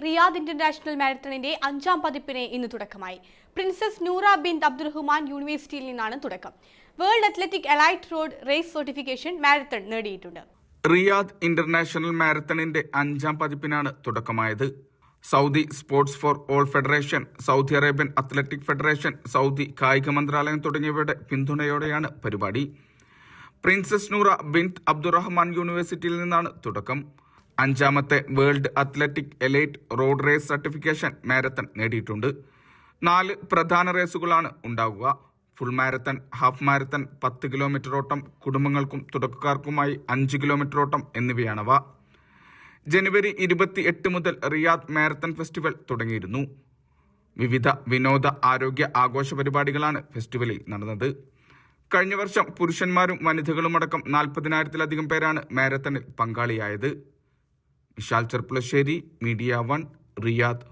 Riyadh international മാരത്തണിന്റെ 5ാം പതിപ്പിന് ഇന്ന് തുടക്കമായി. പ്രിൻസസ് നൂറ ബിൻത് അബ്ദുറഹ്മാൻ യൂണിവേഴ്സിറ്റിയിൽ നിന്നാണ് തുടക്കം. World athletic elite road race certification marathon നേടിയിട്ടുണ്ട്. റിയാദ് ഇന്റർനാഷണൽ മാരത്തണിന്റെ 5ാം പതിപ്പിനാണ് തുടക്കമായത്. Saudi sports for all federation, Saudi Arabian athletic federation, Saudi കായിക മന്ത്രാലയം തുടങ്ങിയവയുടെ പിന്തുണയോടെയാണ് പരിപാടി. പ്രിൻസസ് നൂറ ബിൻത് അബ്ദുറഹ്മാൻ യൂണിവേഴ്സിറ്റിയിൽ നിന്നാണ് തുടക്കം. 5ാമത്തെ world athletic elite road race certification marathon നേടിയിട്ടുണ്ട്. 4 പ്രധാന റേസുകളാണ് ഉണ്ടാവുക. Full marathon, half marathon, 10 kilometre ഓട്ടം, കുടുംബങ്ങൾക്കും തുടക്കക്കാർക്കുമായി 5 കിലോമീറ്റർ ഓട്ടം എന്നിവയാണവ. ജനുവരി 28 മുതൽ റിയാദ് മാരത്തൺ ഫെസ്റ്റിവൽ തുടങ്ങിയിരുന്നു. വിവിധ വിനോദ ആരോഗ്യ ആഘോഷ പരിപാടികളാണ് ഫെസ്റ്റിവലിൽ നടന്നത്. കഴിഞ്ഞ വർഷം പുരുഷന്മാരും വനിതകളുമടക്കം 40,000-ലധികം പേരാണ് മാരത്തണിൽ പങ്കാളിയായത്. Vishal Cherpulassery, media 1, Riyadh.